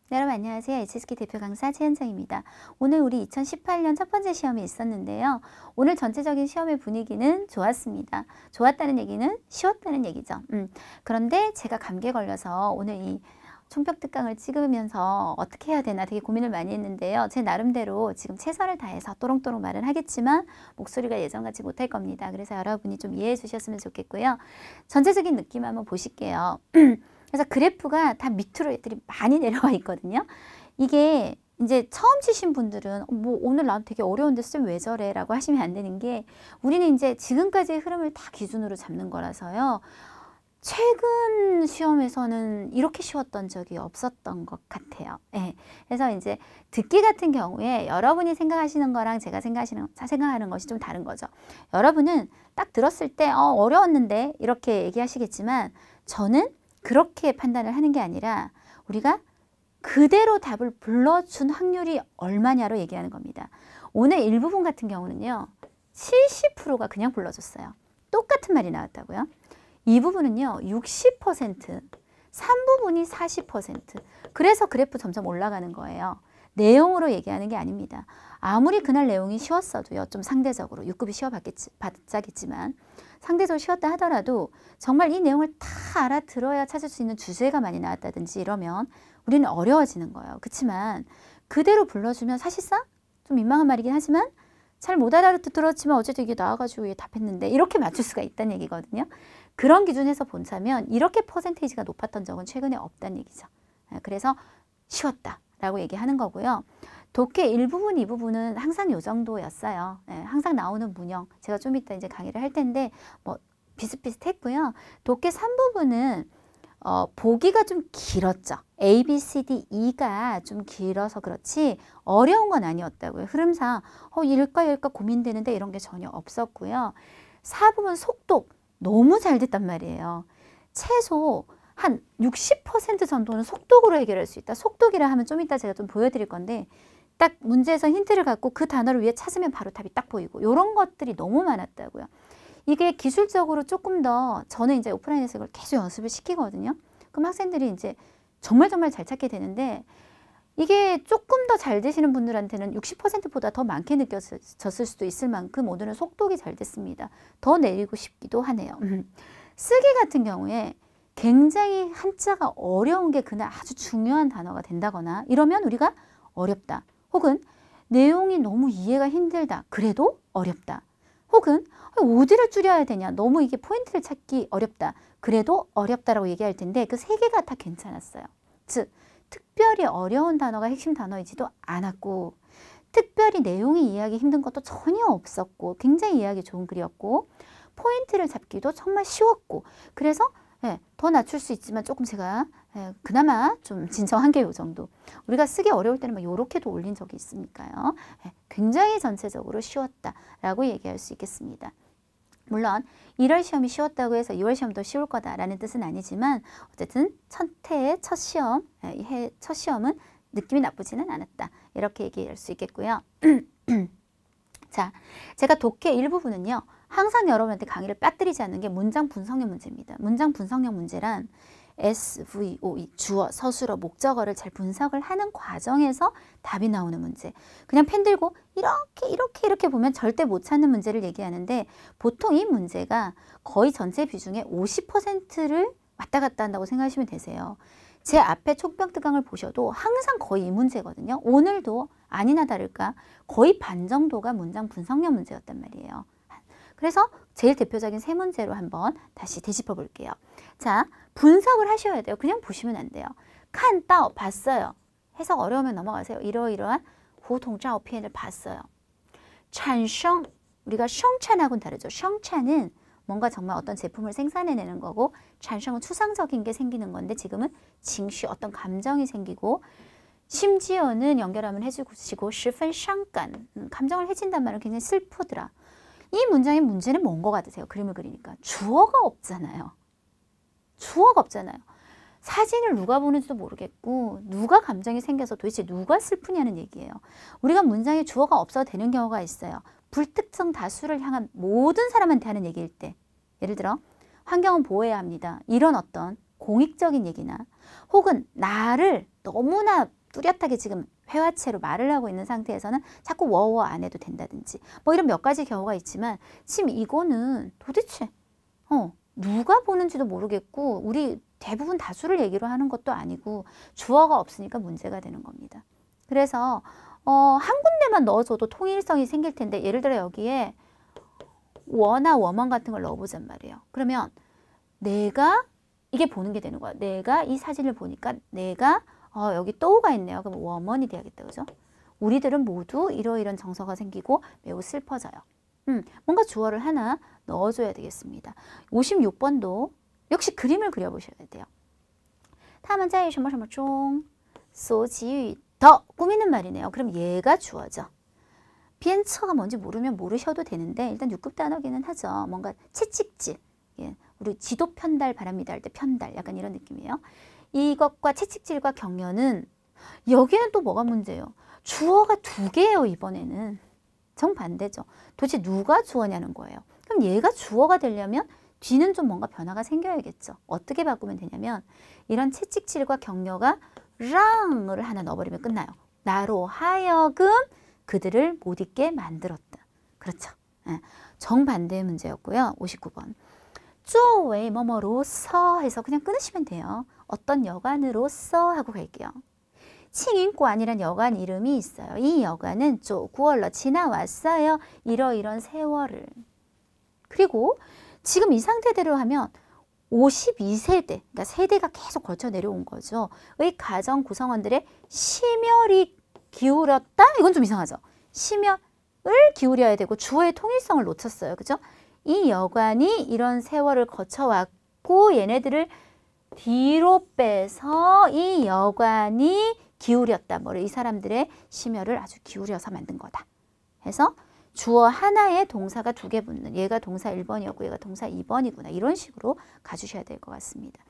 네, 여러분 안녕하세요. HSK 대표 강사 최현정입니다. 오늘 우리 2018년 첫 번째 시험이 있었는데요. 오늘 전체적인 시험의 분위기는 좋았습니다. 좋았다는 얘기는 쉬웠다는 얘기죠. 그런데 제가 감기에 걸려서 오늘 이 총평특강을 찍으면서 어떻게 해야 되나 되게 고민을 많이 했는데요. 제 나름대로 지금 최선을 다해서 또롱또롱 말은 하겠지만 목소리가 예전같이 못할 겁니다. 그래서 여러분이 좀 이해해 주셨으면 좋겠고요. 전체적인 느낌 한번 보실게요. 그래서 그래프가 다 밑으로 애들이 많이 내려와 있거든요. 이게 이제 처음 치신 분들은 뭐 오늘 난 되게 어려운데 쌤 왜 저래? 라고 하시면 안 되는 게 우리는 이제 지금까지의 흐름을 다 기준으로 잡는 거라서요. 최근 시험에서는 이렇게 쉬웠던 적이 없었던 것 같아요. 네. 그래서 이제 듣기 같은 경우에 여러분이 생각하시는 거랑 제가 생각하는 것이 좀 다른 거죠. 여러분은 딱 들었을 때 어려웠는데 이렇게 얘기하시겠지만 저는 그렇게 판단을 하는 게 아니라 우리가 그대로 답을 불러준 확률이 얼마냐로 얘기하는 겁니다. 오늘 일부분 같은 경우는요. 70%가 그냥 불러줬어요. 똑같은 말이 나왔다고요. 이 부분은요. 60%, 3부분이 40%. 그래서 그래프 점점 올라가는 거예요. 내용으로 얘기하는 게 아닙니다. 아무리 그날 내용이 쉬웠어도요. 좀 상대적으로 6급이 쉬워봤자겠지만 상대적으로 쉬웠다 하더라도 정말 이 내용을 다 알아들어야 찾을 수 있는 주제가 많이 나왔다든지 이러면 우리는 어려워지는 거예요. 그렇지만 그대로 불러주면 사실상 좀 민망한 말이긴 하지만 잘 못 알아들었지만 어쨌든 이게 나와가지고 답했는데 이렇게 맞출 수가 있다는 얘기거든요. 그런 기준에서 본다면 이렇게 퍼센테이지가 높았던 적은 최근에 없다는 얘기죠. 그래서 쉬웠다라고 얘기하는 거고요. 독해 일부분, 이 부분은 항상 요 정도였어요. 항상 나오는 문형. 제가 좀 이따 이제 강의를 할 텐데 뭐 비슷비슷했고요. 독해 3부분은 보기가 좀 길었죠. A, B, C, D, E가 좀 길어서 그렇지 어려운 건 아니었다고요. 흐름상 일까 고민되는데 이런 게 전혀 없었고요. 4부분 속독 너무 잘 됐단 말이에요. 최소 한 60% 정도는 속독으로 해결할 수 있다. 속독이라 하면 좀 이따 제가 좀 보여드릴 건데 딱 문제에서 힌트를 갖고 그 단어를 위에 찾으면 바로 답이 딱 보이고 이런 것들이 너무 많았다고요. 이게 기술적으로 조금 더 저는 이제 오프라인에서 이걸 계속 연습을 시키거든요. 그럼 학생들이 이제 정말 잘 찾게 되는데 이게 조금 더 잘 되시는 분들한테는 60%보다 더 많게 느껴졌을 수도 있을 만큼 오늘은 속독이 잘 됐습니다. 더 내리고 싶기도 하네요. 쓰기 같은 경우에 굉장히 한자가 어려운 게 그날 아주 중요한 단어가 된다거나 이러면 우리가 어렵다. 혹은 내용이 너무 이해가 힘들다. 그래도 어렵다. 혹은 어디를 줄여야 되냐. 너무 이게 포인트를 찾기 어렵다. 그래도 어렵다라고 얘기할 텐데 그 세 개가 다 괜찮았어요. 즉 특별히 어려운 단어가 핵심 단어이지도 않았고 특별히 내용이 이해하기 힘든 것도 전혀 없었고 굉장히 이해하기 좋은 글이었고 포인트를 잡기도 정말 쉬웠고 그래서 더 낮출 수 있지만 조금 제가 그나마 좀 진정한 게 요 정도. 우리가 쓰기 어려울 때는 막 요렇게도 올린 적이 있으니까요. 굉장히 전체적으로 쉬웠다라고 얘기할 수 있겠습니다. 물론 1월 시험이 쉬웠다고 해서 2월 시험도 쉬울 거다라는 뜻은 아니지만 어쨌든 첫 해의 첫 시험, 첫 시험은 느낌이 나쁘지는 않았다. 이렇게 얘기할 수 있겠고요. 자, 제가 독해 일부분은요. 항상 여러분한테 강의를 빠뜨리지 않는 게 문장 분석력 문제입니다. 문장 분석력 문제란 SVOE, 주어, 서술어, 목적어를 잘 분석을 하는 과정에서 답이 나오는 문제. 그냥 펜 들고 이렇게 보면 절대 못 찾는 문제를 얘기하는데 보통 이 문제가 거의 전체 비중의 50%를 왔다 갔다 한다고 생각하시면 되세요. 제 앞에 총평특강을 보셔도 항상 거의 이 문제거든요. 오늘도 아니나 다를까 거의 반 정도가 문장 분석력 문제였단 말이에요. 그래서 제일 대표적인 세 문제로 한번 다시 되짚어 볼게요. 자, 분석을 하셔야 돼요. 그냥 보시면 안 돼요. 칸, 따오, 봤어요. 해석 어려우면 넘어가세요. 이러이러한 호통짜오 피해를 봤어요. 찬성, 우리가 성찬하고는 다르죠. 성찬은 뭔가 정말 어떤 제품을 생산해내는 거고 찬성은 추상적인 게 생기는 건데 지금은 징시, 어떤 감정이 생기고 심지어는 연결하면 해주시고 十分伤感, 감정을 해진단 말은 굉장히 슬프더라. 이 문장의 문제는 뭔 거 같으세요? 그림을 그리니까. 주어가 없잖아요. 주어가 없잖아요. 사진을 누가 보는지도 모르겠고 누가 감정이 생겨서 도대체 누가 슬프냐는 얘기예요. 우리가 문장에 주어가 없어도 되는 경우가 있어요. 불특정 다수를 향한 모든 사람한테 하는 얘기일 때 예를 들어 환경은 보호해야 합니다. 이런 어떤 공익적인 얘기나 혹은 나를 너무나 뚜렷하게 지금 회화체로 말을 하고 있는 상태에서는 자꾸 워워 안 해도 된다든지 뭐 이런 몇 가지 경우가 있지만 지금 이거는 도대체 누가 보는지도 모르겠고 우리 대부분 다수를 얘기로 하는 것도 아니고 주어가 없으니까 문제가 되는 겁니다. 그래서 한 군데만 넣어줘도 통일성이 생길 텐데 예를 들어 여기에 워나 워먼 같은 걸 넣어보잔 말이에요. 그러면 내가 이게 보는 게 되는 거야. 내가 이 사진을 보니까 내가 여기 또우가 있네요. 그럼 워먼이 돼야겠다. 그죠? 우리들은 모두 이러이런 정서가 생기고 매우 슬퍼져요. 뭔가 주어를 하나 넣어줘야 되겠습니다. 56번도 역시 그림을 그려보셔야 돼요. 他们在什么什么中所给予 더 꾸미는 말이네요. 그럼 얘가 주어죠. 비엔처가 뭔지 모르면 모르셔도 되는데 일단 6급 단어기는 하죠. 뭔가 채찍질. 예, 우리 지도 편달 바랍니다 할 때 편달 약간 이런 느낌이에요. 이것과 채찍질과 격려는 여기는 또 뭐가 문제예요? 주어가 두 개예요. 이번에는. 정반대죠. 도대체 누가 주어냐는 거예요. 그럼 얘가 주어가 되려면 뒤는 좀 뭔가 변화가 생겨야겠죠. 어떻게 바꾸면 되냐면 이런 채찍질과 격려가 랑을 하나 넣어버리면 끝나요. 나로 하여금 그들을 못 있게 만들었다. 그렇죠. 정반대의 문제였고요. 59번. 作为 뭐뭐로서 해서 그냥 끊으시면 돼요. 어떤 여관으로서 하고 갈게요. 칭인관이란 여관 이름이 있어요. 이 여관은 9월로 지나왔어요. 이러이런 세월을. 그리고 지금 이 상태대로 하면 52세대, 그러니까 세대가 계속 거쳐 내려온 거죠. 의 가정 구성원들의 심혈이 기울였다? 이건 좀 이상하죠. 심혈을 기울여야 되고 주어의 통일성을 놓쳤어요. 그죠? 이 여관이 이런 세월을 거쳐왔고 얘네들을 뒤로 빼서 이 여관이 기울였다. 뭐를 이 사람들의 심혈을 아주 기울여서 만든 거다. 해서 주어 하나에 동사가 두 개 붙는 얘가 동사 1번이었고 얘가 동사 2번이구나. 이런 식으로 가주셔야 될 것 같습니다.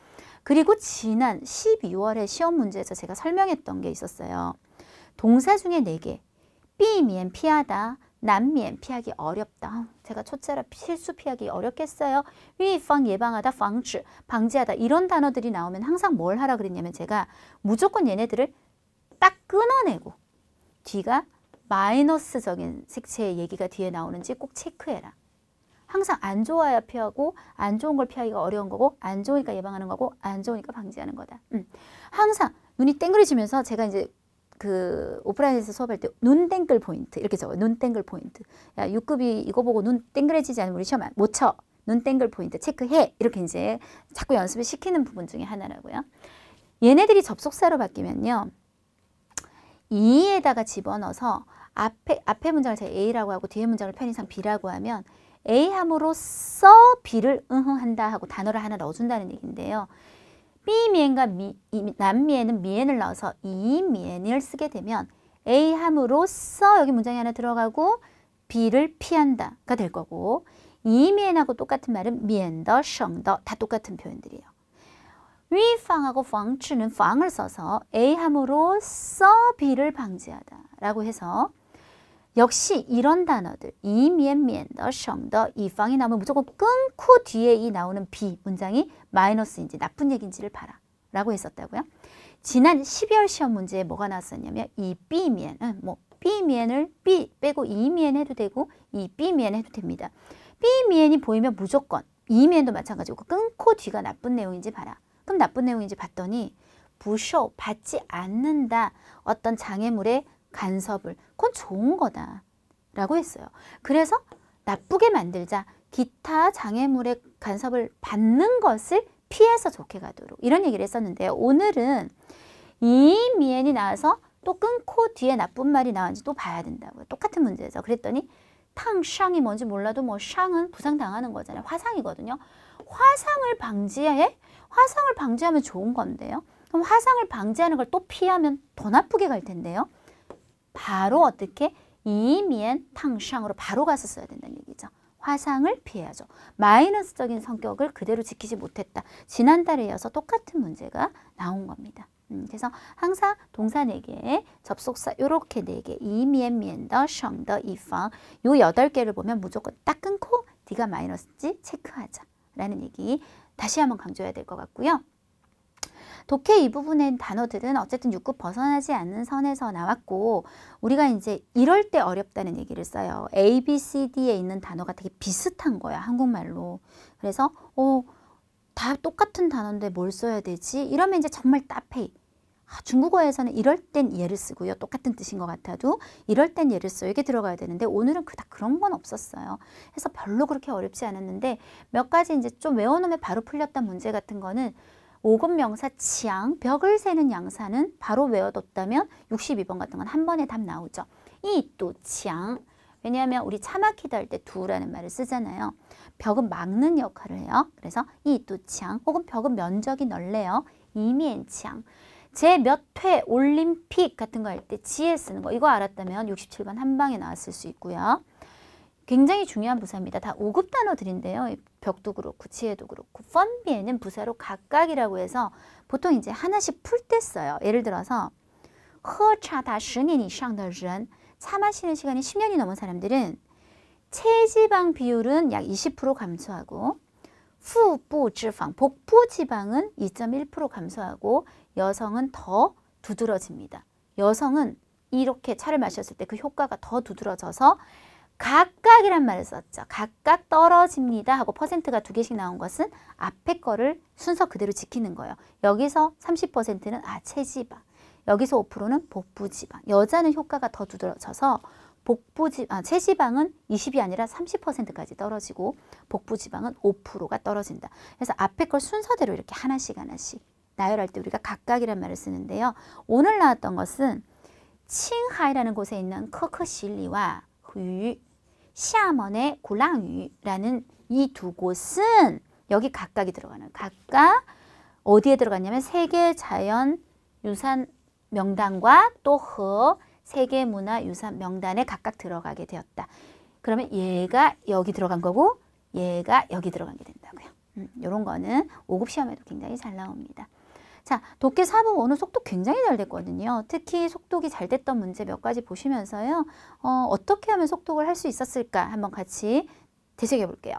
그리고 지난 12월에 시험 문제에서 제가 설명했던 게 있었어요. 동사 중에 4개. 삐미엔 피하다. 난미엔 피하기 어렵다. 제가 초짜라 실수 피하기 어렵겠어요. 위방 예방하다. 방치 방지하다. 이런 단어들이 나오면 항상 뭘 하라 그랬냐면 제가 무조건 얘네들을 딱 끊어내고 뒤가 마이너스적인 색채의 얘기가 뒤에 나오는지 꼭 체크해라. 항상 안 좋아야 피하고 안 좋은 걸 피하기가 어려운 거고 안 좋으니까 예방하는 거고 안 좋으니까 방지하는 거다. 항상 눈이 땡그리지면서 제가 이제 그 오프라인에서 수업할 때 눈 땡글 포인트 이렇게 적어요. 눈 땡글 포인트. 야 6급이 이거 보고 눈 땡그레지지 않으면 우리 시험 못 쳐. 눈 땡글 포인트 체크해. 이렇게 이제 자꾸 연습을 시키는 부분 중에 하나라고요. 얘네들이 접속사로 바뀌면요. 이에다가 집어넣어서 앞에 문장을 제가 A라고 하고 뒤에 문장을 편의상 B라고 하면 A 함으로써 B를 응응한다 하고 단어를 하나 넣어준다는 얘기인데요. B미엔과 남미엔은 미엔을 넣어서 이미엔을 쓰게 되면 A 함으로써 여기 문장이 하나 들어가고 B를 피한다가 될 거고 이미엔하고 똑같은 말은 미엔더, 성더 다 똑같은 표현들이에요. 위방하고 방치는 방을 써서 A 함으로써 B를 방지하다 라고 해서 역시 이런 단어들 이미엔미엔더, 성더, 이방이 나오면 무조건 끊고 뒤에 이 나오는 B 문장이 마이너스인지 나쁜 얘기인지를 봐라 라고 했었다고요. 지난 12월 시험 문제에 뭐가 나왔었냐면 이 B미엔은 뭐 B미엔을 B 빼고 이미엔 해도 되고 이 B미엔 해도 됩니다. B미엔이 보이면 무조건 이미엔도 마찬가지고 끊고 뒤가 나쁜 내용인지 봐라. 그럼 나쁜 내용인지 봤더니 부쇼 받지 않는다. 어떤 장애물의 간섭을. 그건 좋은 거다. 라고 했어요. 그래서 나쁘게 만들자. 기타 장애물의 간섭을 받는 것을 피해서 좋게 가도록. 이런 얘기를 했었는데요. 오늘은 이 미엔이 나와서 또 끊고 뒤에 나쁜 말이 나왔는지 또 봐야 된다고요. 똑같은 문제죠. 그랬더니 탕샹이 뭔지 몰라도 뭐 샹은 부상당하는 거잖아요. 화상이거든요. 화상을 방지해? 화상을 방지하면 좋은 건데요. 그럼 화상을 방지하는 걸 또 피하면 더 나쁘게 갈 텐데요. 바로 어떻게? 이미엔 탕샹으로 바로 가서 써야 된다는 얘기죠. 화상을 피해야죠. 마이너스적인 성격을 그대로 지키지 못했다. 지난달에 이어서 똑같은 문제가 나온 겁니다. 그래서 항상 동사 4개, 접속사 요렇게 4개, 이미엔, 미엔더, 성더, 이팡 요 8개를 보면 무조건 딱 끊고 D가 마이너스인지 체크하자 라는 얘기 다시 한번 강조해야 될 것 같고요. 독해 이 부분의 단어들은 어쨌든 6급 벗어나지 않는 선에서 나왔고 우리가 이제 이럴 때 어렵다는 얘기를 써요. A, B, C, D에 있는 단어가 되게 비슷한 거야. 한국말로. 그래서 다 똑같은 단어인데 뭘 써야 되지? 이러면 이제 정말 따페이. 중국어에서는 이럴 땐 얘를 쓰고요. 똑같은 뜻인 것 같아도 이럴 땐 얘를 써요. 이게 들어가야 되는데 오늘은 그닥 그런 건 없었어요. 그래서 별로 그렇게 어렵지 않았는데 몇 가지 이제 좀 외워놓으면 바로 풀렸던 문제 같은 거는 5급 명사 치앙, 벽을 세는 양사는 바로 외워뒀다면 62번 같은 건 한 번에 답 나오죠. 이 또 치앙. 왜냐하면 우리 차 막히다 할 때 두라는 말을 쓰잖아요. 벽은 막는 역할을 해요. 그래서 이 또 치앙 혹은 벽은 면적이 넓래요. 이면 치앙. 제 몇 회 올림픽 같은 거 할 때 지에 쓰는 거 이거 알았다면 67번 한 방에 나왔을 수 있고요. 굉장히 중요한 부사입니다. 다 5급 단어들인데요. 벽도 그렇고 지혜도 그렇고 펀비에는 부사로 각각이라고 해서 보통 이제 하나씩 풀 때 써요. 예를 들어서 喝茶达10年以上的人 차 마시는 시간이 10년이 넘은 사람들은 체지방 비율은 약 20% 감소하고 후부 지방, 복부 지방은 2.1% 감소하고 여성은 더 두드러집니다. 여성은 이렇게 차를 마셨을 때 그 효과가 더 두드러져서 각각이란 말을 썼죠. 각각 떨어집니다 하고 퍼센트가 2개씩 나온 것은 앞에 거를 순서 그대로 지키는 거예요. 여기서 30%는 체지방, 여기서 5%는 복부지방. 여자는 효과가 더 두드러져서 체지방은 20이 아니라 30%까지 떨어지고 복부지방은 5%가 떨어진다. 그래서 앞에 걸 순서대로 이렇게 하나씩 나열할 때 우리가 각각이란 말을 쓰는데요. 오늘 나왔던 것은 칭하이라는 곳에 있는 커커실리와 유, 시아먼의 고랑유라는 이 두 곳은 여기 각각이 들어가는 각각 어디에 들어갔냐면 세계자연유산 명단과 또 세계문화유산 명단에 각각 들어가게 되었다. 그러면 얘가 여기 들어간 거고 얘가 여기 들어간 게 된다고요. 이런 거는 5급 시험에도 굉장히 잘 나옵니다. 자, 독해 4부 오늘 속독 굉장히 잘 됐거든요. 특히 속독이 잘 됐던 문제 몇 가지 보시면서요. 어떻게 하면 속독을 할 수 있었을까 한번 같이 되새겨 볼게요.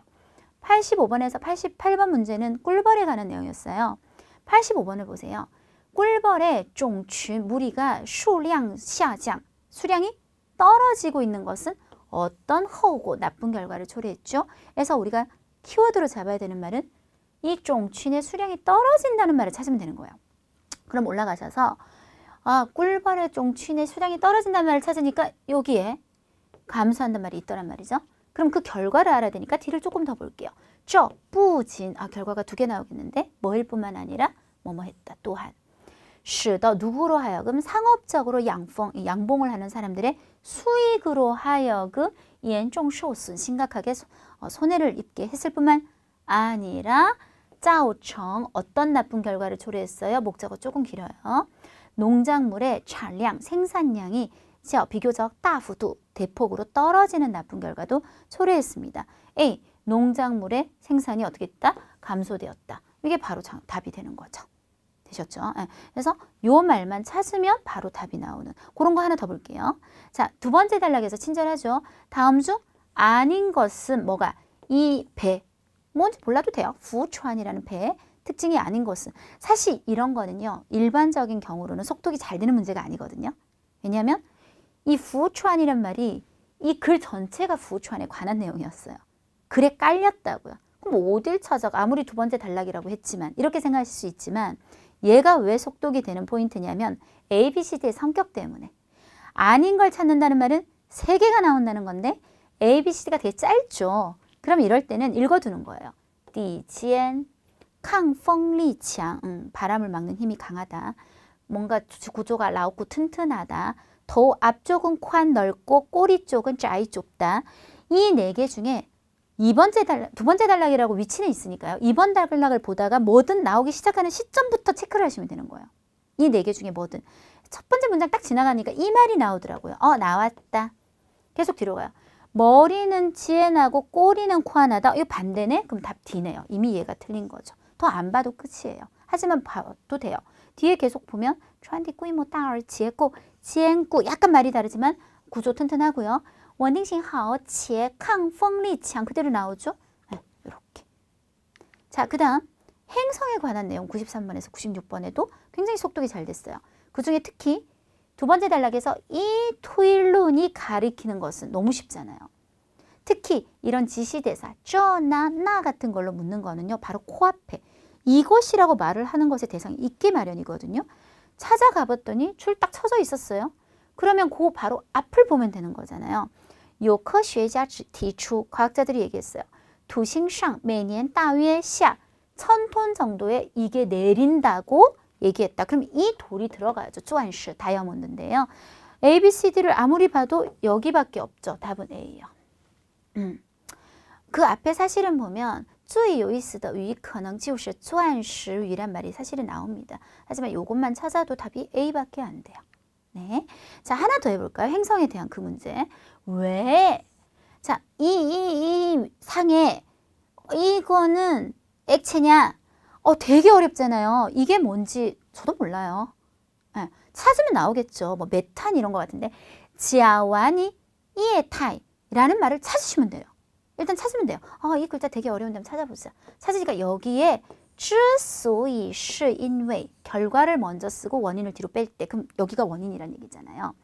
85번에서 88번 문제는 꿀벌에 관한 내용이었어요. 85번을 보세요. 꿀벌의 종취 무리가 수량下降, 수량이 떨어지고 있는 것은 어떤 허고 나쁜 결과를 초래했죠. 그래서 우리가 키워드로 잡아야 되는 말은 이 종취의 수량이 떨어진다는 말을 찾으면 되는 거예요. 그럼 올라가셔서 꿀벌의 종취의 수량이 떨어진다는 말을 찾으니까 여기에 감소한다는 말이 있더란 말이죠. 그럼 그 결과를 알아야 되니까 뒤를 조금 더 볼게요. 뿌진 결과가 2개 나오겠는데 뭐일 뿐만 아니라 뭐뭐 했다 또한 使得 누구로 하여금 상업적으로 양봉을 하는 사람들의 수익으로 하여금 严重受损 심각하게 손해를 입게 했을 뿐만 아니라 造成 어떤 나쁜 결과를 초래했어요? 목적어 조금 길어요. 농작물의产量 생산량이 비교적 大幅度 대폭으로 떨어지는 나쁜 결과도 초래했습니다. A. 농작물의 생산이 어떻게 했다? 감소되었다. 이게 바로 답이 되는 거죠. 되셨죠? 그래서 요 말만 찾으면 바로 답이 나오는 그런 거 하나 더 볼게요. 자, 2번째 단락에서 친절하죠. 다음 중 아닌 것은 뭐가? 이 배. 뭔지 몰라도 돼요. 후추안이라는 배의 특징이 아닌 것은. 사실 이런 거는요. 일반적인 경우로는 속독이 잘 되는 문제가 아니거든요. 왜냐하면 이 후추안이란 말이 이 글 전체가 후추안에 관한 내용이었어요. 글에 깔렸다고요. 그럼 어딜 찾아? 아무리 2번째 단락이라고 했지만 이렇게 생각하실 수 있지만 얘가 왜 속독이 되는 포인트냐면 A, B, C, D의 성격 때문에. 아닌 걸 찾는다는 말은 3개가 나온다는 건데 A, B, C, D가 되게 짧죠. 그럼 이럴 때는 읽어두는 거예요. 底尖, 抗风力强, 바람을 막는 힘이 강하다. 뭔가 구조가 라우고 튼튼하다. 더 앞쪽은 宽 넓고 꼬리 쪽은 짜이 좁다. 이 4개 중에 2번째 단락이라고 위치는 있으니까요. 2번 단락을 보다가 뭐든 나오기 시작하는 시점부터 체크를 하시면 되는 거예요. 이 4개 중에 뭐든. 첫 번째 문장 딱 지나가니까 이 말이 나오더라고요. 나왔다. 계속 뒤로 가요. 머리는 지혜나고 꼬리는 코안하다. 이거 반대네? 그럼 답 D네요. 이미 얘가 틀린 거죠. 더 안 봐도 끝이에요. 하지만 봐도 돼요. 뒤에 계속 보면川地规模大而结构坚固 약간 말이 다르지만 구조 튼튼하고요. 稳定性好且抗风力强 그대로 나오죠. 이렇게. 자, 그 다음 행성에 관한 내용 93번에서 96번에도 굉장히 속독이 잘 됐어요. 그중에 특히 두 번째 단락에서 이 토일론이 가리키는 것은 너무 쉽잖아요. 특히 이런 지시대사 쩌나 나 같은 걸로 묻는 거는요. 바로 코앞에 이것이라고 말을 하는 것의 대상이 있기 마련이거든요. 찾아가 봤더니 줄 딱 쳐져 있었어요. 그러면 그 바로 앞을 보면 되는 거잖아요. 有科学家提出 과학자들이 얘기했어요. 土星上每年大约下 1000톤 정도의 이게 내린다고 얘기했다. 그럼 이 돌이 들어가야죠. 钻石 다이아몬드인데요. A, B, C, D를 아무리 봐도 여기밖에 없죠. 답은 A예요. 그 앞에 사실은 보면 最有意思的鱼可能就是钻石鱼란 말이 사실은 나옵니다. 하지만 이것만 찾아도 답이 A밖에 안 돼요. 네, 자 하나 더 해볼까요? 행성에 대한 그 문제. 왜? 자, 이 상에 이거는 액체냐? 되게 어렵잖아요. 이게 뭔지 저도 몰라요. 네, 찾으면 나오겠죠. 뭐 메탄 이런 것 같은데 지아와니 이에타이라는 말을 찾으시면 돼요. 일단 찾으면 돼요. 이 글자 되게 어려운데 한번 찾아보자. 찾으니까 여기에 之所以是因为 결과를 먼저 쓰고 원인을 뒤로 뺄 때 그럼 여기가 원인이란 얘기잖아요.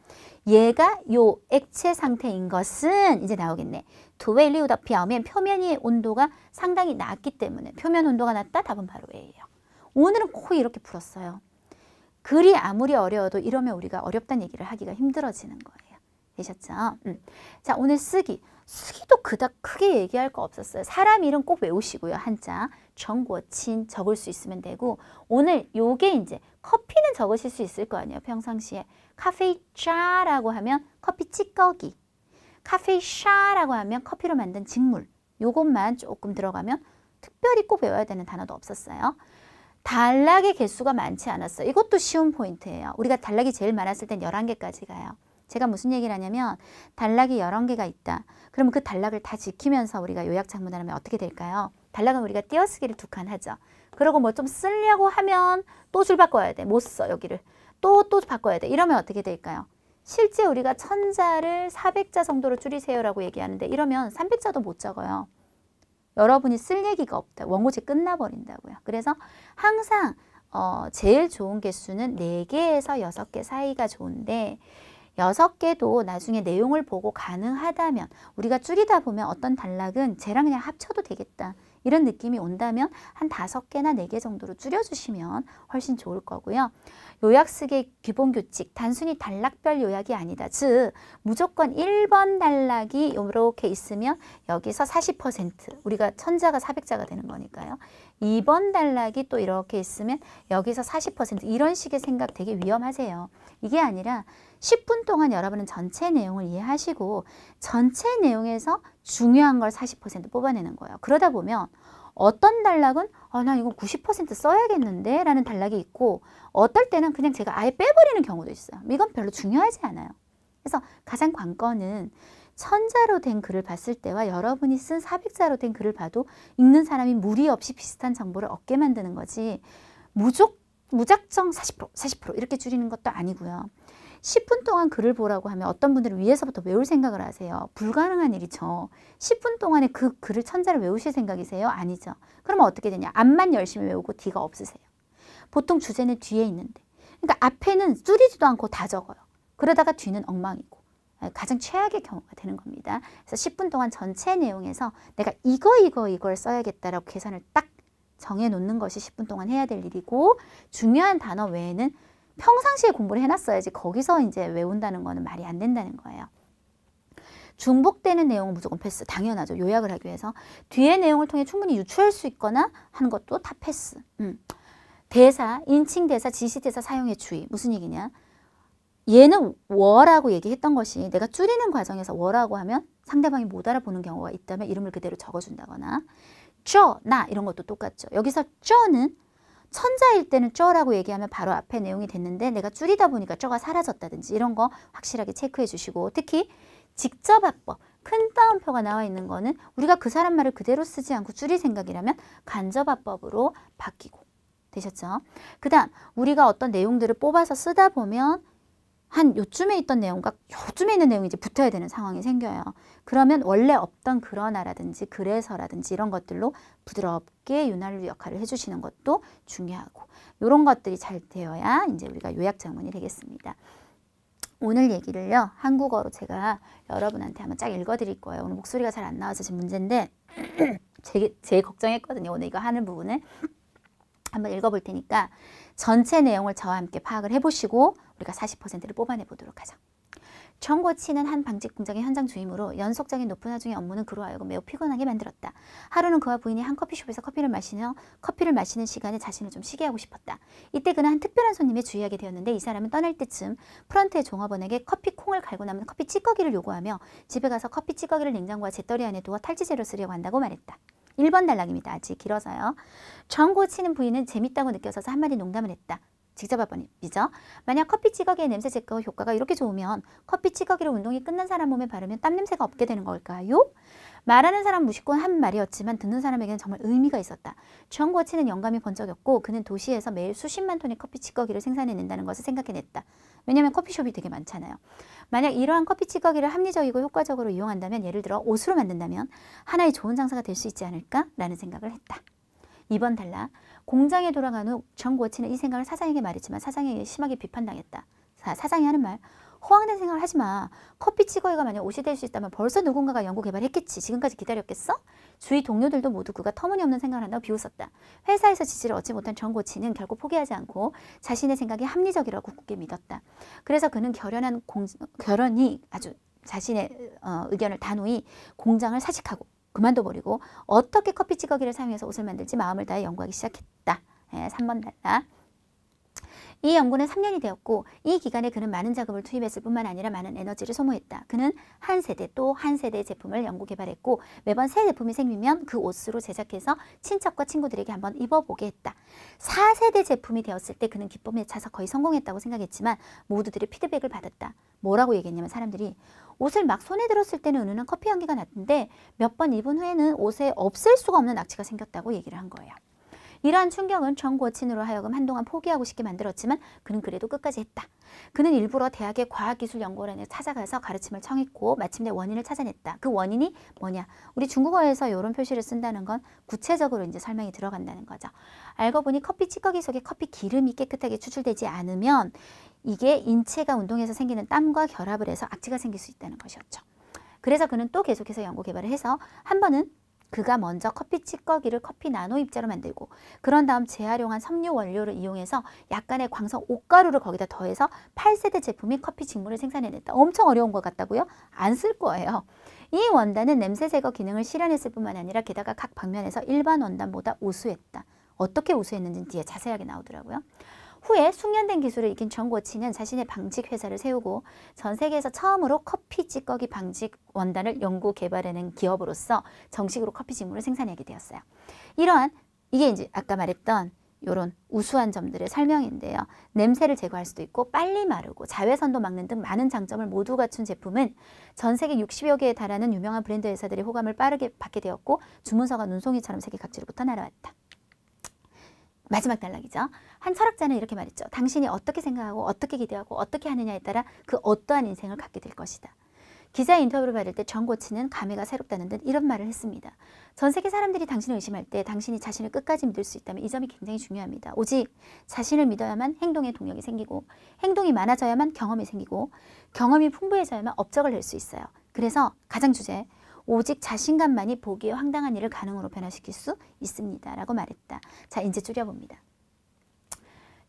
얘가 요 액체 상태인 것은 이제 나오겠네. 土卫六的表面 표면의 온도가 상당히 낮기 때문에 표면 온도가 낮다? 답은 바로 A예요. 오늘은 거의 이렇게 풀었어요. 글이 아무리 어려워도 이러면 우리가 어렵다는 얘기를 하기가 힘들어지는 거예요. 되셨죠? 자, 오늘 쓰기도 그닥 크게 얘기할 거 없었어요. 사람 이름 꼭 외우시고요. 한자 정고친 적을 수 있으면 되고 오늘 요게 이제 커피는 적으실 수 있을 거 아니에요. 평상시에 카페이차라고 하면 커피 찌꺼기, 카페이샤라고 하면 커피로 만든 직물 요것만 조금 들어가면 특별히 꼭 외워야 되는 단어도 없었어요. 단락의 개수가 많지 않았어요. 이것도 쉬운 포인트예요. 우리가 단락이 제일 많았을 땐 11개까지 가요. 제가 무슨 얘기를 하냐면 단락이 11개가 있다. 그러면 그 단락을 다 지키면서 우리가 요약작문을 하면 어떻게 될까요? 단락은 우리가 띄어쓰기를 2칸 하죠. 그러고 뭐 좀 쓰려고 하면 또 줄 바꿔야 돼. 못 써 여기를. 또 바꿔야 돼. 이러면 어떻게 될까요? 실제 우리가 1000자를 400자 정도로 줄이세요라고 얘기하는데 이러면 300자도 못 적어요. 여러분이 쓸 얘기가 없다. 원고지 끝나버린다고요. 그래서 항상 제일 좋은 개수는 4개에서 6개 사이가 좋은데 6개도 나중에 내용을 보고 가능하다면 우리가 줄이다 보면 어떤 단락은 쟤랑 그냥 합쳐도 되겠다. 이런 느낌이 온다면 한 5개나 4개 정도로 줄여주시면 훨씬 좋을 거고요. 요약 쓰기의 기본 규칙, 단순히 단락별 요약이 아니다. 즉 무조건 1번 단락이 이렇게 있으면 여기서 40% 우리가 1000자가 400자가 되는 거니까요. 2번 단락이 또 이렇게 있으면 여기서 40% 이런 식의 생각 되게 위험하세요. 이게 아니라 10분 동안 여러분은 전체 내용을 이해하시고 전체 내용에서 중요한 걸 40% 뽑아내는 거예요. 그러다 보면 어떤 단락은 나 이거 90% 써야겠는데 라는 단락이 있고 어떨 때는 그냥 제가 아예 빼버리는 경우도 있어요. 이건 별로 중요하지 않아요. 그래서 가장 관건은 1000자로 된 글을 봤을 때와 여러분이 쓴 400자로 된 글을 봐도 읽는 사람이 무리 없이 비슷한 정보를 얻게 만드는 거지 무작정 40% 이렇게 줄이는 것도 아니고요. 10분 동안 글을 보라고 하면 어떤 분들은 위에서부터 외울 생각을 하세요. 불가능한 일이죠. 10분 동안에 그 글을 1000자를 외우실 생각이세요? 아니죠. 그러면 어떻게 되냐? 앞만 열심히 외우고 뒤가 없으세요. 보통 주제는 뒤에 있는데. 그러니까 앞에는 줄이지도 않고 다 적어요. 그러다가 뒤는 엉망이고. 가장 최악의 경우가 되는 겁니다. 그래서 10분 동안 전체 내용에서 내가 이걸 써야겠다라고 계산을 딱 정해놓는 것이 10분 동안 해야 될 일이고 중요한 단어 외에는 평상시에 공부를 해놨어야지 거기서 이제 외운다는 거는 말이 안 된다는 거예요. 중복되는 내용은 무조건 패스. 당연하죠. 요약을 하기 위해서. 뒤의 내용을 통해 충분히 유추할 수 있거나 하는 것도 다 패스. 대사, 인칭 대사, 지시 대사 사용에 주의. 무슨 얘기냐? 얘는 워라고 얘기했던 것이 내가 줄이는 과정에서 워라고 하면 상대방이 못 알아보는 경우가 있다면 이름을 그대로 적어준다거나 나 이런 것도 똑같죠. 여기서 는 천자일 때는 쩌라고 얘기하면 바로 앞에 내용이 됐는데 내가 줄이다 보니까 쩌가 사라졌다든지 이런 거 확실하게 체크해 주시고 특히 직접합법, 큰 따옴표가 나와 있는 거는 우리가 그 사람 말을 그대로 쓰지 않고 줄일 생각이라면 간접합법으로 바뀌고 되셨죠? 그 다음 우리가 어떤 내용들을 뽑아서 쓰다 보면 한 요쯤에 있던 내용과 요쯤에 있는 내용이 이제 붙어야 되는 상황이 생겨요. 그러면 원래 없던 그러나라든지 그래서라든지 이런 것들로 부드럽게 윤활유 역할을 해주시는 것도 중요하고 이런 것들이 잘 되어야 이제 우리가 요약정문이 되겠습니다. 오늘 얘기를요. 한국어로 제가 여러분한테 한번 쫙 읽어드릴 거예요. 오늘 목소리가 잘 안 나와서 지금 문제인데 제일 걱정했거든요. 오늘 이거 하는 부분을. 한번 읽어볼 테니까 전체 내용을 저와 함께 파악을 해보시고 우리가 40%를 뽑아내 보도록 하죠. 정고치는 한 방직 공장의 현장 주임으로 연속적인 높은 하중의 업무는 그로 하여금 매우 피곤하게 만들었다. 하루는 그와 부인이 한 커피숍에서 커피를 마시는 시간에 자신을 좀 쉬게 하고 싶었다. 이때 그는 한 특별한 손님에 주의하게 되었는데 이 사람은 떠날 때쯤 프런트의 종업원에게 커피 콩을 갈고 남은 커피 찌꺼기를 요구하며 집에 가서 커피 찌꺼기를 냉장고와 재떨이 안에 두어 탈취제로 쓰려고 한다고 말했다. 1번 단락입니다. 아직 길어서요. 정고치는 부인은 재밌다고 느껴서 한마디 농담을 했다. 직접 한번이죠. 만약 커피 찌꺼기의 냄새 제거 효과가 이렇게 좋으면 커피 찌꺼기를 운동이 끝난 사람 몸에 바르면 땀 냄새가 없게 되는 걸까요? 말하는 사람 무심코 한 말이었지만 듣는 사람에게는 정말 의미가 있었다. 정고치는 영감이 번쩍였고 그는 도시에서 매일 수십만 톤의 커피 찌꺼기를 생산해낸다는 것을 생각해냈다. 왜냐하면 커피숍이 되게 많잖아요. 만약 이러한 커피 찌꺼기를 합리적이고 효과적으로 이용한다면 예를 들어 옷으로 만든다면 하나의 좋은 장사가 될 수 있지 않을까라는 생각을 했다. 2번 단락. 공장에 돌아간 후 정고치는 이 생각을 사장에게 말했지만 사장에게 심하게 비판당했다. 사장이 하는 말. 허황된 생각을 하지 마. 커피 찌꺼기가 만약 옷이 될 수 있다면 벌써 누군가가 연구 개발했겠지. 지금까지 기다렸겠어? 주위 동료들도 모두 그가 터무니없는 생각을 한다고 비웃었다. 회사에서 지지를 얻지 못한 정고치는 결국 포기하지 않고 자신의 생각이 합리적이라고 굳게 믿었다. 그래서 그는 결연히 아주 자신의 의견을 단호히 공장을 사직하고 그만둬버리고 어떻게 커피 찌꺼기를 사용해서 옷을 만들지 마음을 다해 연구하기 시작했다. 3번 단락. 이 연구는 3년이 되었고 이 기간에 그는 많은 자금을 투입했을 뿐만 아니라 많은 에너지를 소모했다. 그는 한 세대 또 한 세대의 제품을 연구 개발했고 매번 새 제품이 생기면 그 옷으로 제작해서 친척과 친구들에게 한번 입어보게 했다. 4세대 제품이 되었을 때 그는 기쁨에 차서 거의 성공했다고 생각했지만 모두들의 피드백을 받았다. 뭐라고 얘기했냐면 사람들이 옷을 막 손에 들었을 때는 은은한 커피 향기가 났는데 몇 번 입은 후에는 옷에 없앨 수가 없는 악취가 생겼다고 얘기를 한 거예요. 이러한 충격은 정고친으로 하여금 한동안 포기하고 싶게 만들었지만 그는 그래도 끝까지 했다. 그는 일부러 대학의 과학기술연구원에 찾아가서 가르침을 청했고 마침내 원인을 찾아냈다. 그 원인이 뭐냐? 우리 중국어에서 이런 표시를 쓴다는 건 구체적으로 이제 설명이 들어간다는 거죠. 알고 보니 커피 찌꺼기 속에 커피 기름이 깨끗하게 추출되지 않으면 이게 인체가 운동해서 생기는 땀과 결합을 해서 악취가 생길 수 있다는 것이었죠. 그래서 그는 또 계속해서 연구 개발을 해서 한 번은 그가 먼저 커피 찌꺼기를 커피 나노 입자로 만들고 그런 다음 재활용한 섬유 원료를 이용해서 약간의 광석 옷가루를 거기다 더해서 8세대 제품인 커피 직물을 생산해냈다. 엄청 어려운 것 같다고요? 안 쓸 거예요. 이 원단은 냄새 제거 기능을 실현했을 뿐만 아니라 게다가 각 방면에서 일반 원단보다 우수했다. 어떻게 우수했는지는 뒤에 자세하게 나오더라고요. 후에 숙련된 기술을 익힌 정고치는 자신의 방직 회사를 세우고 전 세계에서 처음으로 커피 찌꺼기 방직 원단을 연구 개발해낸 기업으로서 정식으로 커피 직물을 생산하게 되었어요. 이게 이제 아까 말했던 이런 우수한 점들의 설명인데요. 냄새를 제거할 수도 있고 빨리 마르고 자외선도 막는 등 많은 장점을 모두 갖춘 제품은 전 세계 60여 개에 달하는 유명한 브랜드 회사들의 호감을 빠르게 받게 되었고 주문서가 눈송이처럼 세계 각지로부터 날아왔다. 마지막 단락이죠. 한 철학자는 이렇게 말했죠. 당신이 어떻게 생각하고 어떻게 기대하고 어떻게 하느냐에 따라 그 어떠한 인생을 갖게 될 것이다. 기자의 인터뷰를 받을 때 정고치는 감회가 새롭다는 듯 이런 말을 했습니다. 전 세계 사람들이 당신을 의심할 때 당신이 자신을 끝까지 믿을 수 있다면 이 점이 굉장히 중요합니다. 오직 자신을 믿어야만 행동의 동력이 생기고 행동이 많아져야만 경험이 생기고 경험이 풍부해져야만 업적을 낼 수 있어요. 그래서 가장 주제 오직 자신감만이 보기에 황당한 일을 가능으로 변화시킬 수 있습니다. 라고 말했다. 자, 이제 줄여봅니다.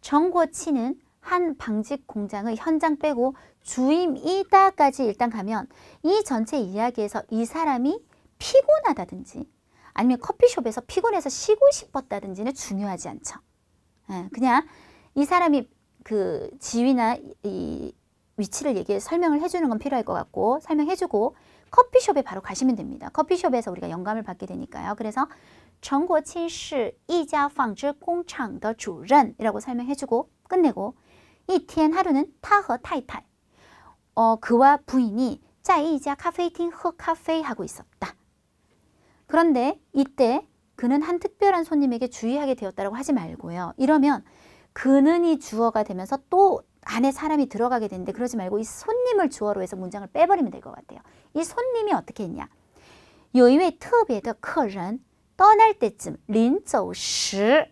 정고치는 한 방직 공장의 현장 빼고 주임이다까지 일단 가면 이 전체 이야기에서 이 사람이 피곤하다든지 아니면 커피숍에서 피곤해서 쉬고 싶었다든지는 중요하지 않죠. 그냥 이 사람이 그 지위나 이 위치를 설명을 해주는 건 필요할 것 같고 설명해주고 커피숍에 바로 가시면 됩니다. 커피숍에서 우리가 영감을 받게 되니까요. 그래서 정고친是一家纺织工厂的主任이라고 설명해주고 끝내고 이天 하루는 他和太太 그와 부인이 在一家咖啡厅喝咖啡 하고 있었다. 그런데 이때 그는 한 특별한 손님에게 주의하게 되었다고 하지 말고요. 이러면 그는이 주어가 되면서 또 안에 사람이 들어가게 되는데 그러지 말고 이 손님을 주어로 해서 문장을 빼버리면 될 것 같아요. 이 손님이 어떻게 했냐. 有一位特别的客人 떠날 때쯤 临走时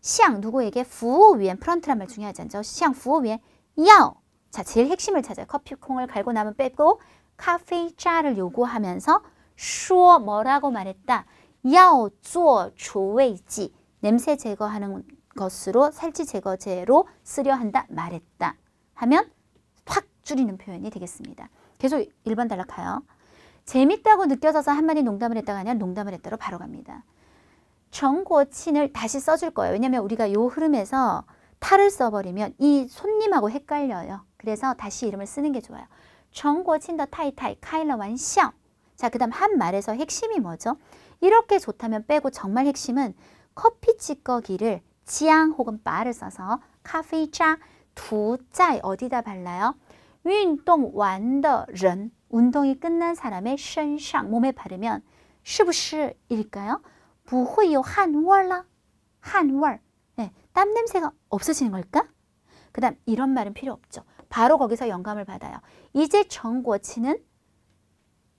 向누구에게 服务员 프런트란 말 중요하지 않죠. 向服务员要자 제일 핵심을 찾아요. 커피콩을 갈고 나면 빼고 카페이자를 요구하면서 说 뭐라고 말했다. 要做除味剂 냄새 제거하는 것으로 살찌 제거제로 쓰려 한다 말했다 하면 확 줄이는 표현이 되겠습니다. 계속 1번 단락하여 재밌다고 느껴져서 한마디 농담을 했다가 아니라 농담을 했다로 바로 갑니다. 정고친을 다시 써줄 거예요. 왜냐하면 우리가 요 흐름에서 타를 써버리면 이 손님하고 헷갈려요. 그래서 다시 이름을 쓰는 게 좋아요. 정고친 더 타이타이 카일러 완샹. 자, 그 다음 한 말에서 핵심이 뭐죠? 이렇게 좋다면 빼고 정말 핵심은 커피 찌꺼기를 지앙 혹은 바를 써서 카페이자 두자에 어디다 발라요? 运动完的人 운동이 끝난 사람의 身上 몸에 바르면 是不是일까요? 不会有汗味啦. 汗味. 네, 땀 냄새가 없어지는 걸까? 그 다음 이런 말은 필요 없죠. 바로 거기서 영감을 받아요. 이제 정고치는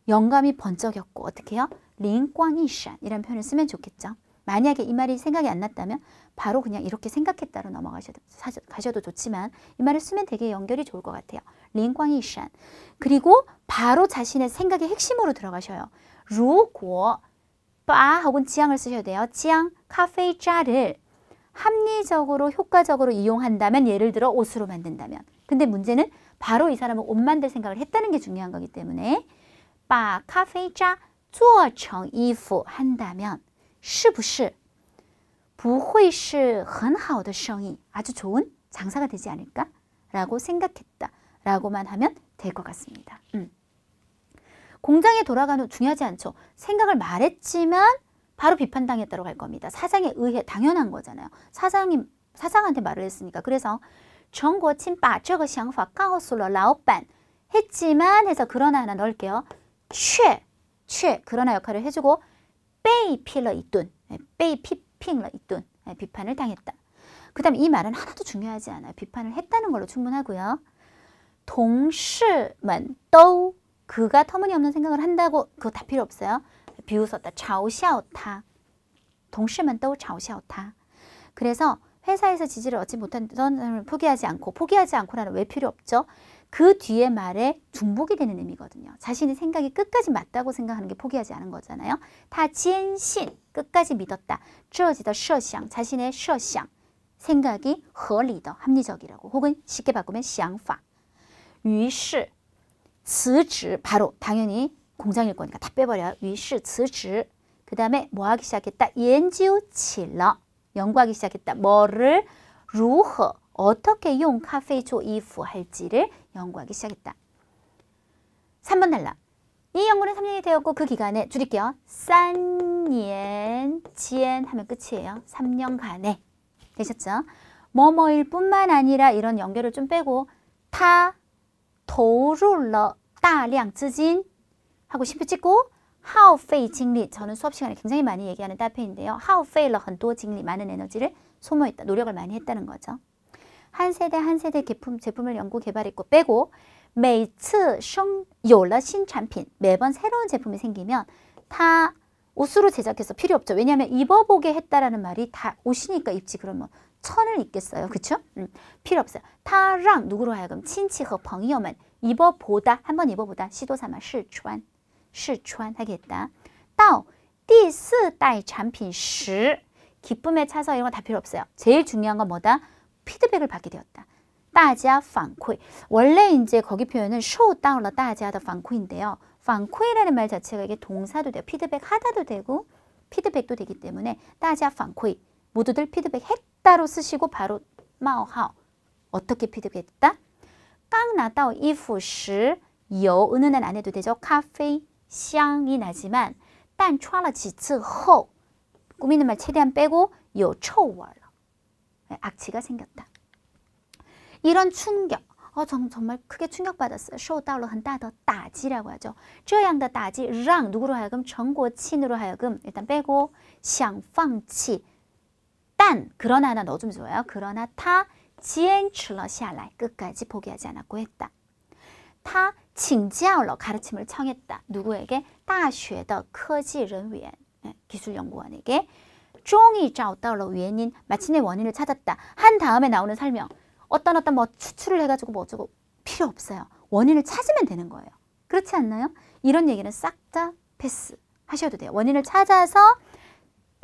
영감이 번쩍였고 어떻게 해요? 灵光一闪 이란 표현을 쓰면 좋겠죠. 만약에 이 말이 생각이 안 났다면 바로 그냥 이렇게 생각했다로 넘어가셔도 좋지만 이 말을 쓰면 되게 연결이 좋을 것 같아요. 灵光一闪 그리고 바로 자신의 생각의 핵심으로 들어가셔요. 如果 바 혹은 지앙을 쓰셔야 돼요. 지앙 카페이자를 합리적으로 효과적으로 이용한다면 예를 들어 옷으로 만든다면 근데 문제는 바로 이 사람은 옷 만들 생각을 했다는 게 중요한 거기 때문에 把咖啡渣做成衣服 한다면 是不是不会是很好的生意 아주 좋은 장사가 되지 않을까? 라고 생각했다 라고만 하면 될 것 같습니다. 공장에 돌아가는 중요하지 않죠. 생각을 말했지만 바로 비판당했다고 갈 겁니다. 사장에 의해 당연한 거잖아요. 사장한테 말을 했으니까. 그래서 陈国清把这个想法告诉了老板 했지만 해서 그러나 하나 넣을게요. 却 그러나 역할을 해주고 被批了一顿 被批评了一顿 비판을 당했다. 그 다음 이 말은 하나도 중요하지 않아요. 비판을 했다는 걸로 충분하고요. 同事们都 그가 터무니없는 생각을 한다고 그거 다 필요 없어요. 비웃었다. 嘲笑他 同事们都嘲笑他 그래서 회사에서 지지를 얻지 못한 사람을 포기하지 않고라는 왜 필요 없죠? 그 뒤에 말에 중복이 되는 의미거든요. 자신의 생각이 끝까지 맞다고 생각하는 게 포기하지 않은 거잖아요. 다坚信 끝까지 믿었다. 自己的设想 자신의 设想 생각이 合理的 합리적이라고 혹은 쉽게 바꾸면 想法于是辞职 바로 당연히 공장일 거니까 다 빼버려요. 于是辞职 그 다음에 뭐 하기 시작했다? 研究起了 연구하기 시작했다. 뭐를 如何 어떻게 용 카페 조 이프 할지를 연구하기 시작했다. 3번 단락. 이 연구는 3년이 되었고 그 기간에 줄일게요. 3년 间 하면 끝이에요. 3년간에. 되셨죠? 뭐뭐일 뿐만 아니라 이런 연결을 좀 빼고 他投入了大量资金 하고 심표 찍고 耗费精力 저는 수업 시간에 굉장히 많이 얘기하는 따페인데요. 耗费了很多精力 많은 에너지를 소모했다. 노력을 많이 했다는 거죠. 한 세대 제품을 연구 개발했고 빼고 每次有了新产品 매번 새로운 제품이 생기면 다 옷으로 제작해서 필요 없죠. 왜냐하면 입어보게 했다라는 말이 다 옷이니까 입지 그러면 천을 입겠어요. 그쵸? 필요 없어요. 他让 누구로 하여금 친치和 朋友们 입어보다 한번 입어보다 시도 삼아 试穿 하게 했다. 到第四代产品时 기쁨에 차서 이런 거 다 필요 없어요. 제일 중요한 건 뭐다? 피드백을 받게 되었다. 大家反馈 원래 이제 거기 표현은 受到了大家的反馈인데요. 反馈라는 말 자체가 이게 동사도 돼요. 피드백 하다도 되고 피드백도 되기 때문에 大家反馈 모두들 피드백 했다로 쓰시고 바로 冒号 어떻게 피드백했다? 刚拿到衣服时有 은은한 안 해도 되죠. 咖啡 향이 나지만 但穿了几次后 꾸미는 말 최대한 빼고 有臭味了 악취가 생겼다. 이런 충격, 정말 크게 충격받았어요. 受到了很大的打击라고 하죠. 这样的打击让 누구로 하여금 정고친으로 하여금 일단 빼고 想放弃 但그러나 하나 넣어주면 좋아요. 그러나 他坚持了下来 끝까지 포기하지 않았고 했다. 他请教了 가르침을 청했다. 누구에게? 大学的科技人员 기술연구원에게 终于找到了原因 마침내 원인을 찾았다. 한 다음에 나오는 설명 어떤 뭐 추출을 해가지고 뭐 어쩌고 필요 없어요. 원인을 찾으면 되는 거예요. 그렇지 않나요? 이런 얘기는 싹 다 패스 하셔도 돼요. 원인을 찾아서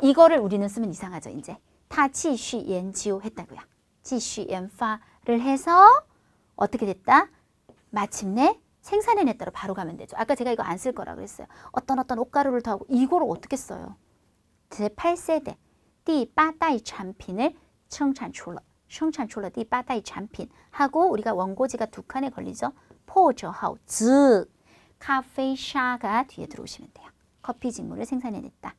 이거를 우리는 쓰면 이상하죠. 이제 他继续研究 했다고요. 继续研发를 해서 어떻게 됐다? 마침내 생산해냈다로 바로 가면 되죠. 아까 제가 이거 안 쓸 거라 그랬어요. 어떤 옷가루를 더하고 이거를 어떻게 써요? 제8세대 第八代产品을 生产出了第八代产品 하고 우리가 원고지가 두 칸에 걸리죠. 破折号 즉 카페샤가 뒤에 들어오시면 돼요. 커피 직물을 생산해냈다.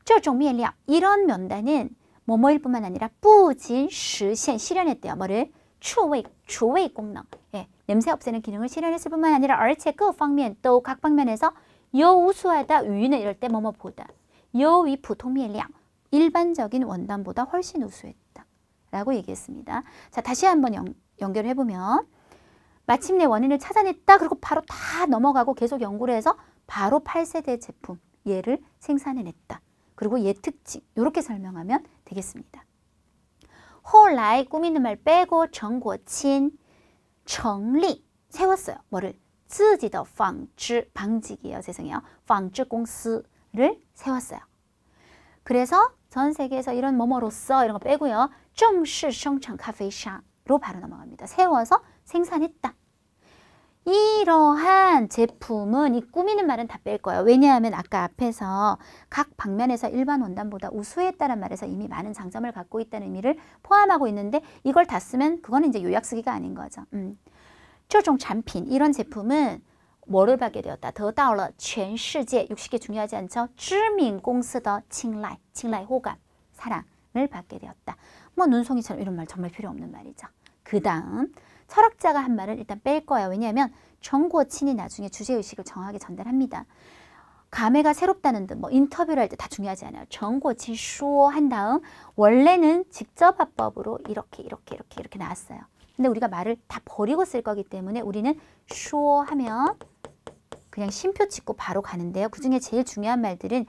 这种面料 이런 면단은 뭐뭐일 뿐만 아니라 不仅实现 실현했대요. 뭐를? 除味功能 예, 냄새 없애는 기능을 실현했을 뿐만 아니라 而且各方面또 각 방면에서 有 우수하다. 위는 이럴 때 뭐뭐보다 有위普通面料 일반적인 원단보다 훨씬 우수했다. 라고 얘기했습니다. 자, 다시 한번 연결해보면 마침내 원인을 찾아냈다. 그리고 바로 다 넘어가고 계속 연구를 해서 바로 8세대 제품 얘를 생산해냈다. 그리고 얘 특징 이렇게 설명하면 되겠습니다. 后来 꾸미는 말 빼고 陈国清 成立 세웠어요. 뭐를? 自己的纺织 방직이에요. 죄송해요. 纺织公司를 세웠어요. 그래서 전 세계에서 이런 뭐뭐로서 이런 거 빼고요. 正式生产咖啡沙로 바로 넘어갑니다. 세워서 생산했다. 이러한 제품은 이 꾸미는 말은 다 뺄 거예요. 왜냐하면 아까 앞에서 각 방면에서 일반 원단보다 우수했다는 말에서 이미 많은 장점을 갖고 있다는 의미를 포함하고 있는데 이걸 다 쓰면 그거는 이제 요약 쓰기가 아닌 거죠. 这种产品 이런 제품은 뭐를 받게 되었다. 得到了全世界 60개 중요하지 않죠? 知名公司的青睐 호감, 사랑을 받게 되었다. 뭐 눈송이처럼 이런 말 정말 필요 없는 말이죠. 그 다음 철학자가 한 말을 일단 뺄 거예요. 왜냐하면 정고친이 나중에 주제의식을 정확하게 전달합니다. 감회가 새롭다는 듯 뭐 인터뷰를 할 때 다 중요하지 않아요. 정고친 쇼 한 다음 원래는 직접화법으로 이렇게 나왔어요. 근데 우리가 말을 다 버리고 쓸 거기 때문에 우리는 쇼 하면 그냥 쉼표 찍고 바로 가는데요. 그중에 제일 중요한 말들은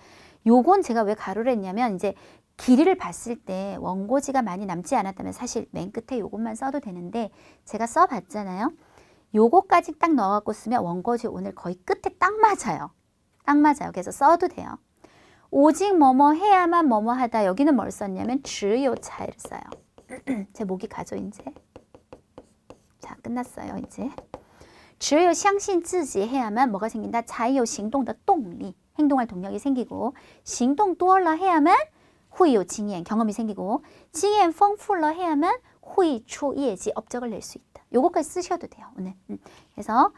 요건 제가 왜 가로를 했냐면 이제 길이를 봤을 때 원고지가 많이 남지 않았다면 사실 맨 끝에 요것만 써도 되는데 제가 써봤잖아요. 요거까지 딱 넣어갖고 쓰면 원고지 오늘 거의 끝에 딱 맞아요. 딱 맞아요. 그래서 써도 돼요. 오직 뭐뭐 해야만 뭐뭐 하다. 여기는 뭘 썼냐면 只有차이를 써요. 제 목이 가죠 이제. 자, 끝났어요 이제. 只有相信自己 해야만 뭐가 생긴다? 才有行动的动力. 행동할 동력이 생기고 行动多了 해야만 会有经验, 경험이 생기고 经验丰富了 해야만 会出业绩, 업적을 낼 수 있다. 요거까지 쓰셔도 돼요. 오늘. 그래서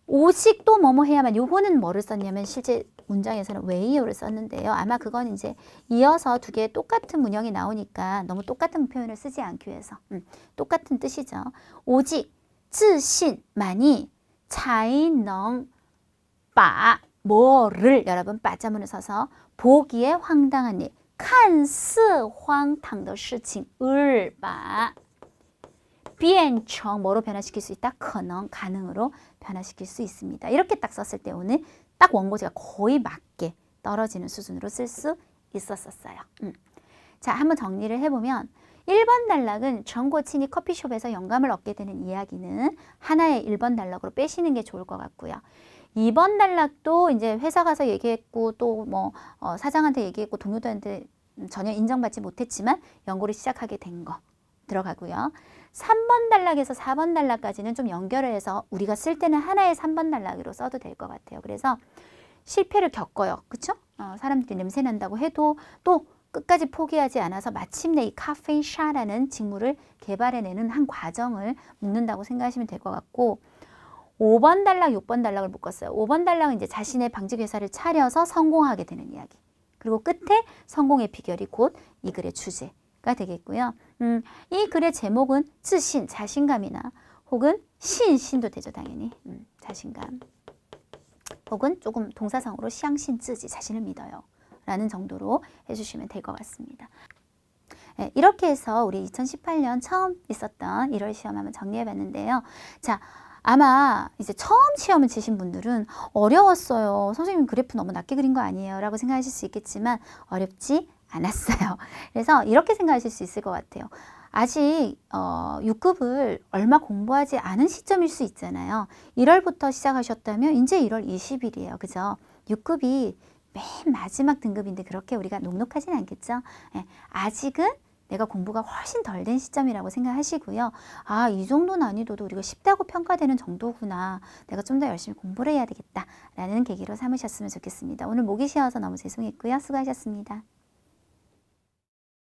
오직 또 뭐뭐 해야만 요거는 뭐를 썼냐면 실제 문장에서는 왜이요를 썼는데요. 아마 그건 이제 이어서 두 개의 똑같은 문형이 나오니까 너무 똑같은 표현을 쓰지 않기 위해서 똑같은 뜻이죠. 오직 自信만이 才能把 뭐를 여러분 빠자문을 써서 보기에 황당한 일 看似荒唐的事情을把 变成 뭐로 변화시킬 수 있다? 可能 가능으로 변화시킬 수 있습니다. 이렇게 딱 썼을 때 오늘 딱 원고지가 거의 맞게 떨어지는 수준으로 쓸 수 있었어요. 자, 한번 정리를 해보면 1번 단락은 정고친이 커피숍에서 영감을 얻게 되는 이야기는 하나의 1번 단락으로 빼시는 게 좋을 것 같고요. 2번 단락도 이제 회사 가서 얘기했고 또 뭐 사장한테 얘기했고 동료들한테 전혀 인정받지 못했지만 연구를 시작하게 된 거 들어가고요. 3번 단락에서 4번 단락까지는 좀 연결을 해서 우리가 쓸 때는 하나의 3번 단락으로 써도 될 것 같아요. 그래서 실패를 겪어요. 그쵸? 사람들이 냄새 난다고 해도 또 끝까지 포기하지 않아서 마침내 이 카페샤라는 직물을 개발해내는 한 과정을 묶는다고 생각하시면 될 것 같고 5번 단락, 6번 단락을 묶었어요. 5번 단락은 이제 자신의 방직 회사를 차려서 성공하게 되는 이야기. 그리고 끝에 성공의 비결이 곧 이 글의 주제가 되겠고요. 이 글의 제목은 自信, 자신감이나 혹은 신도 되죠, 당연히. 자신감. 혹은 조금 동사성으로 相信自己, 자신을 믿어요. 라는 정도로 해주시면 될 것 같습니다. 예, 이렇게 해서 우리 2018년 처음 있었던 1월 시험 한번 정리해 봤는데요. 자, 아마 이제 처음 시험을 치신 분들은 어려웠어요. 선생님 그래프 너무 낮게 그린 거 아니에요? 라고 생각하실 수 있겠지만 어렵지 않았어요. 그래서 이렇게 생각하실 수 있을 것 같아요. 아직 6급을 얼마 공부하지 않은 시점일 수 있잖아요. 1월부터 시작하셨다면 이제 1월 20일이에요. 그죠? 6급이 맨 마지막 등급인데 그렇게 우리가 녹록하진 않겠죠? 예, 아직은 내가 공부가 훨씬 덜 된 시점이라고 생각하시고요. 아, 이 정도 난이도도 우리가 쉽다고 평가되는 정도구나. 내가 좀 더 열심히 공부를 해야 되겠다라는 계기로 삼으셨으면 좋겠습니다. 오늘 목이 쉬어서 너무 죄송했고요. 수고하셨습니다.